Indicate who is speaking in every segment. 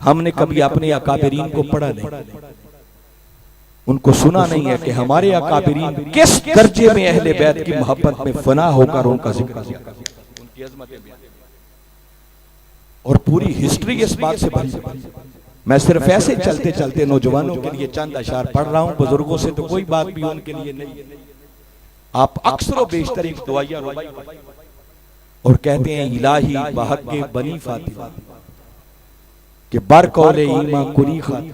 Speaker 1: हमने कभी अपने अकाबिरीन को पढ़ा नहीं, उनको सुना नहीं है कि हमारे अकाबिरीन किस दर्जे में अहले बैत की मोहब्बत में फना होकर उनका जिक्र किया, उनकी अज़मतें बयान की। और पूरी हिस्ट्री इस बात से भरी। मैं सिर्फ ऐसे चलते चलते नौजवानों के लिए चंद अशार पढ़ रहा हूं, बुजुर्गों से तो कोई बात भी उनके लिए नहीं। आप अक्सर बेशतर एक दुआया और कहते हैं इलाही बहक के बनी फातिमा कि बरकौले ईमा कुरी खाती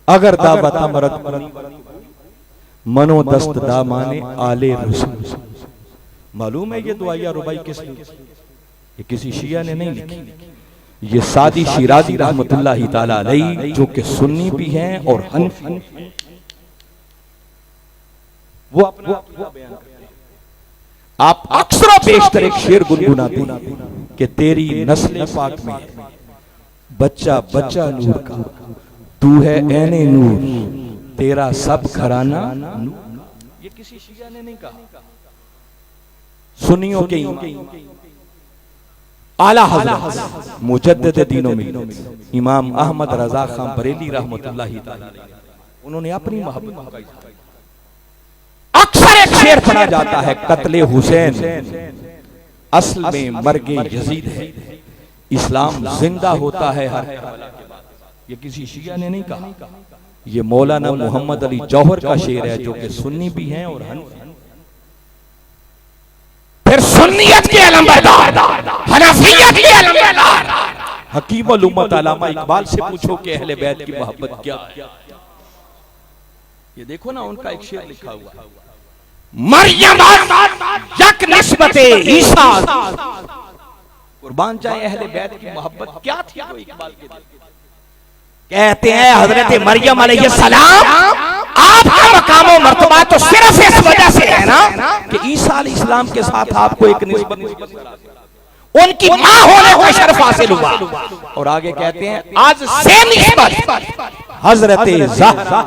Speaker 1: अगर दावता मरद मनो दस्त दामाने आले रसूल। मालूम है ये दुआया रुबाई किसने, ये किसी शिया ने नहीं लिखी, ये सादी शिराजी रहमतुल्लाहि ताला अलैह जो कि सुन्नी भी हैं और हनफी, वो अपना बयान करते हैं। आप अक्सर बेशतर एक शेर गुनगुनाते हैं कि तेरी नस्ल पाक में बच्चा बच्चा नूर का, तू है ऐने नूर, तेरा सब घराना नूर। ये किसी शिया ने नहीं कहा, सुन्नियों के आला हज़रत मुजद्दिद दीनो में इमाम अहमद रजा खान बरेली रहमतुल्लाहि ताला अलैह, उन्होंने अपनी मोहब्बत का इज़हार। अक्सर एक शेर पढ़ा जाता है कत्ले हुसैन असल में मर्गे यजीद है, इस्लाम जिंदा होता है हर करबला के बाद। ये किसी शिया ने नहीं कहा, ये मौलाना मोहम्मद अली जौहर का शेर है जो कि सुन्नी भी हैं और हनफी। फिर सुन्नियत के अलमबरदार, हनफियत के अलमबरदार हकीम उल उम्मत अल्लामा इकबाल से पूछो कि अहले बैत की मोहब्बत क्या है। ये देखो ना उनका एक शेर लिखा हुआ, मरियम यक निस्बते ईसा, कुर्बान जाए अहले बैत की मोहब्बत क्या थी वो इकबाल के दिल। कहते हैं हजरत मरियम अलैहिस्सलाम आपका मकाम और मर्तबा तो सिर्फ इस वजह से है ना कि ईसा अलैहिस्सलाम के साथ आपको एक निस्बत, उनकी मां होने का शर्फ हासिल हुआ। और आगे कहते हैं आज से निस्बत हजरत ज़हरा,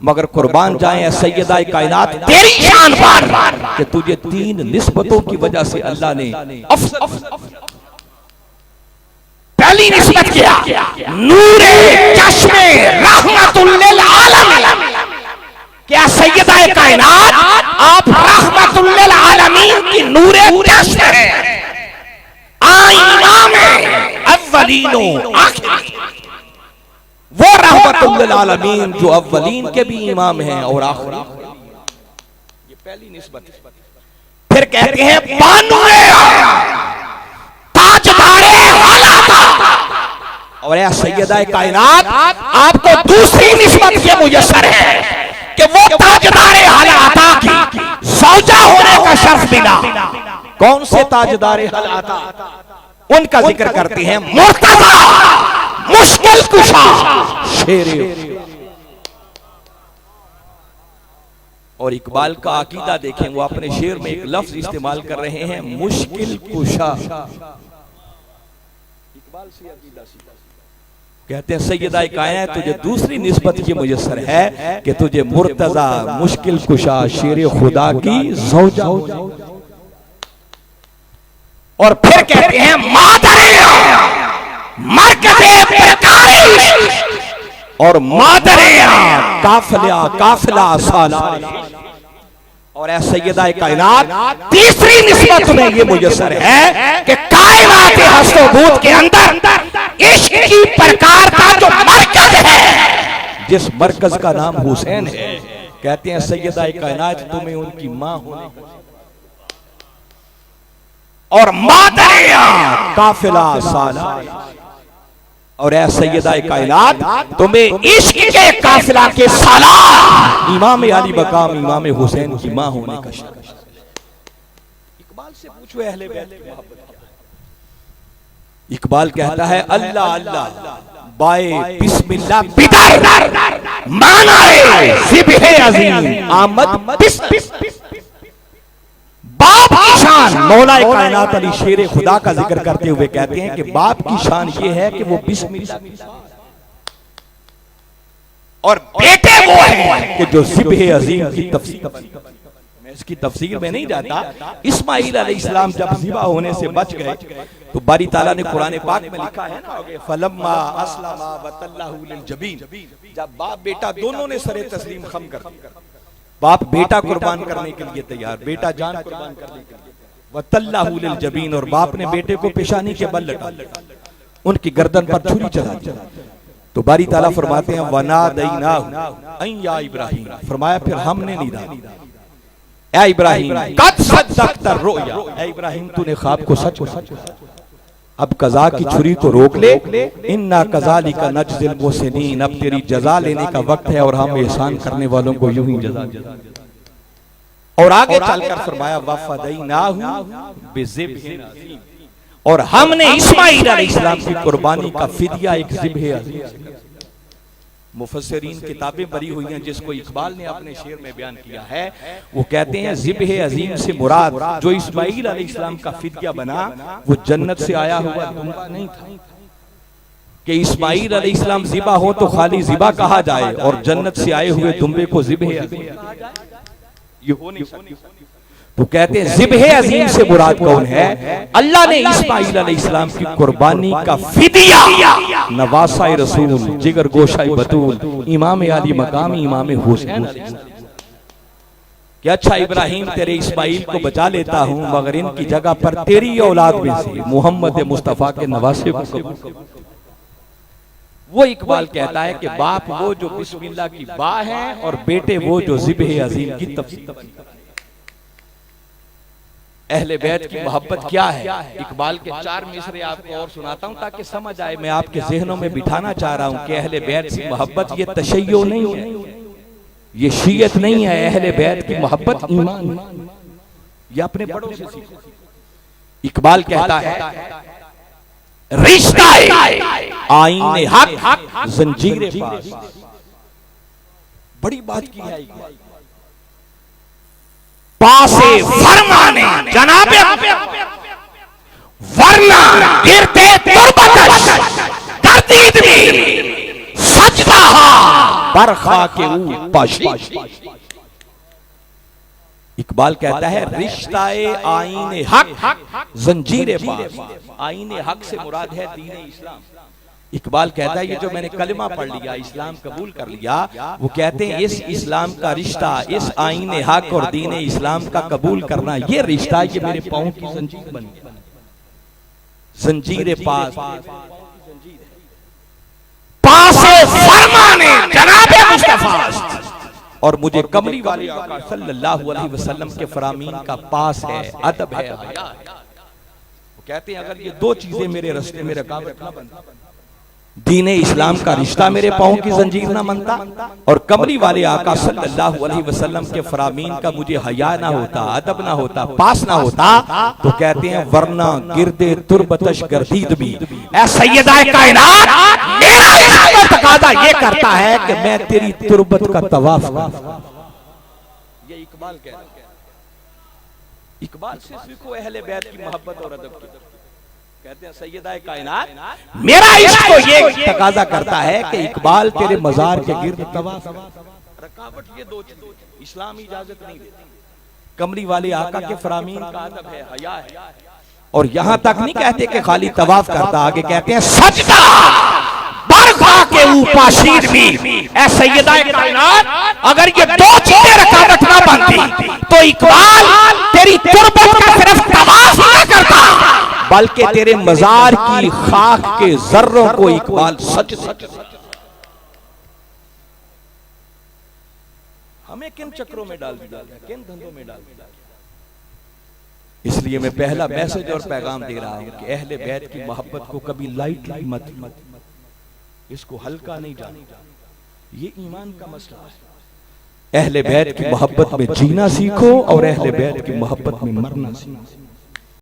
Speaker 1: मगर कुर्बान जाए सैयदा कायनात तेरी शान पर कि तुझे 3 निस्बतों की वजह से अल्लाह ने पहली निस्बत किया नूरे चश्मे रहमतुल लिल आलमीन। क्या सैयदा कायनात आप रहमतुल लिल आलमीन की नूरे चश्मे हैं, इमाम अव्वलीनो आखिरीन, वो रहमतुल लिल आलमीन जो अव्वलीन के भी इमाम हैं और आखिरी। ये पहली निस्बत। फिर कहते हैं बानुए ताजदारे हालाता, और या सैयदा कायनात आपको दूसरी निस्बत ये मुयस्सर है कि वो ताजदारे हालाता की सौजा होने का शर्फ मिला। कौन से ताजदारे हालाता, उनका जिक्र करते हैं मुर्तजा मुश्किल कुशा शेरे। और इकबाल का अकीदा देखें, वो अपने शेर में एक लफ्ज इस्तेमाल कर रहे हैं मुश्किल कुशा। इकबाल से अकीदा सीधा, कहते हैं सैयदा कायनात तुझे दूसरी निस्बत ये मुयस्सर है कि तुझे मुर्तजा मुश्किल कुशा शेर खुदा की ज़ौजा हो जाए। और फिर कहते हैं मादरे मरकज़े प्रकाश, और मादरे काफिला काफिला सालार। और ऐ सैयदा कायनात तीसरी निस्बत में ये मुयस्सर है कि कायनात हस्तोबूत के अंदर इश्क की प्रकार का जो मरकज है, जिस मरकज का नाम हुसैन है, कहते हैं सैयदा कायनात तुम्हें उनकी मां होने का, और मादरिया काफिला सालार। और ऐ सैयदा कायनात तुम्हें इश्क के काफिला के सालार इमाम अली मकाम इमाम हुसैन की मां होने का शर्फ। इकबाल से पूछो अहले बैत की मोहब्बत क्या है। इकबाल कहता है अल्लाह अल्लाह बाए बिस्मिल्लाह बिदर मानाए ज़िब्हे अज़ीम आमद बाप की शान। मौला कायनात अली शेर खुदा का जिक्र करते हुए कहते हैं कि बाप की शान ये है कि वो बिस्मिल्लाह, और बेटे वो है कि जो ज़िब्हे अज़ीम की तफसीर। मैं इसकी तफसीर में नहीं जाता। इस्माइल अलैहिस्सलाम जब ज़िबा होने से बच गए तो बारी ताला ने कुरान पाक में लिखा है ना, फलम्मा अस्लमा वतल्लहु लिलजबीन, जब बाप बेटा दोनों ने सरे तस्लीम खम कर दिया, बाप बेटा कुर्बान करने के लिए तैयार, बेटा जान कुर्बान करने के लिए, वतल्लहु लिलजबीन, और बाप ने बेटे को पेशानी के बल लटा, उनकी गर्दन पर छुरी चला दी। तो बारी ताला फरमाते हैं वनादैनाहु अन या इब्राहिम, फरमाया फिर हमने निदा, ए इब्राहिम कद सद्दक़ता रुया, ए इब्राहिम तूने ख्वाब को सच कहा, अब कज़ा की छुरी को रोक ले, इन्ना कज़ालिका नज्ज़िल मुहसिनीन, अब तेरी जज़ा लेने का वक्त है और हम एहसान करने वालों को यूं ही जज़ा देंगे। और आगे चलकर फरमाया वफ़दैनाहु बिज़िब्हिन अज़ीम, और हमने इस्माइल अलैहिस्सलाम की कुर्बानी का फिदिया एक ज़िब्ह अज़ीम। मुफस्सिरीन किताबें भरी हुई हैं, जिसको इकबाल ने अपने शेर में बयान किया है, वो कहते हैं ज़िब्ह अज़ीम से मुराद जो इस्माइल अलैहिस्सलाम का फिदिया बना वो जन्नत से आया हुआ दुम्बा नहीं था कि इस्माइल अलैहिस्सलाम ज़िबा हो तो खाली ज़िबा कहा जाए और जन्नत से आए हुए दुम्बे को ज़िब्ह अज़ीम, ये हो नहीं सकता। तो कहते हैं ज़िब्ह अज़ीम से मुराद कौन है? अल्लाह ने इस्माइल अलैहिस्सलाम की कुर्बानी का फिदिया नवासा रसूल, जिगर गोशाई बतूल, इमाम आली मकाम इमाम हुसैन कि अच्छा इब्राहिम तेरे इस्माइल को बचा लेता हूं, मगर इनकी जगह पर तेरी औलाद में से मोहम्मद मुस्तफा के नवासे को कबूल। वो इकबाल कहता है कि बाप वो जो बिस्मिल्लाह की बा है और बेटे वो जो ज़िब्ह अज़ीम की तफसीर। अहले बैत की मोहब्बत क्या है? इकबाल के 4 मिसरे आपको और सुनाता हूं ताकि समझ आए। मैं आपके ज़हनों में बिठाना चाह रहा हूं कि अहले बैत की मोहब्बत ये तशय्यो नहीं है, ये शियत नहीं है। अहले बैत की मोहब्बत ईमान है, ये अपने बड़ों से सीखो। इकबाल कहता है रिश्ता आईने हक जंजीर पास, बड़ी बात की है इकबाल। पासे फरमाने जनाबे वरना गिरते तुरबतश गर्दीद में सजदा बरखा के ऊपाशी। इकबाल कहता है रिश्ताए आईने हक जंजीर पास, आईने हक से मुराद है दीन इस्लाम। इकबाल कहता है ये जो मैंने कलिमा पढ़ लिया, इस्लाम कबूल कर लिया, वो कहते हैं इस इस्लाम का रिश्ता, इस आईने हक और दीन इस्लाम का कबूल करना, ये रिश्ता ये मेरे पांव की जंजीर बन गया। जंजीर पास पासे फरमाने जनाबे मुस्तफा, और मुझे कमली वाले आका सल्लल्लाहु अलैहि वसल्लम के फरामीन का पास है, अदब है, हया है। वो कहते हैं अगर ये 2 चीजें मेरे रास्ते में रुकावट ना बनती, दीन इस्लाम का रिश्ता मेरे पांव की जंजीर ना बनता और कमली वाले आका सल्लल्लाहु अलैहि वसल्लम के फरामीन का मुझे हया ना होता, अदब ना होता, पास ना होता, तो कहते हैं वरना गिरदे तुरबतश गर्दीद भी ऐ सैयदा कायनात मेरा इस्लाम तकाज़ा ये करता है कि मैं तेरी तुरबत का तवाफ करूं। ये इकबाल कह रहा है। इकबाल से सीखो अहले बैत की मोहब्बत और अदब की। कहते हैं सैयदा कायनात मेरा इश्क तो ये तकाजा करता है कि इकबाल तेरे मजार के गिर्द तवाफ। रकावट ये 2 चीजें इस्लाम इजाजत नहीं देता। कमली वाले आका के फरामीन का अदब है, हया है। और यहां तक नहीं कहते कि खाली तवाफ करता, आगे कहते हैं सजदा बरखा के ऊपर शीर में ऐ सैयदा कायनात अगर ये 2 चीजें रकावट ना बनती तो इकबाल तेरी तुरबत का सिर्फ तवाफ ना करता बल्कि तेरे मजार की खाक के जर्रों को इकबाल सच सच। हमें किन चक्रों में डाल दिया, किन धंधों में डाल दिया। इसलिए मैं पहला मैसेज और पैगाम दे रहा हूं कि अहले बैत की मोहब्बत को कभी लाइटली मत, इसको हल्का नहीं जाना, ये ईमान का मसला है। अहले बैत की मोहब्बत में जीना सीखो और अहले बैत की मोहब्बत में मरना सीखो।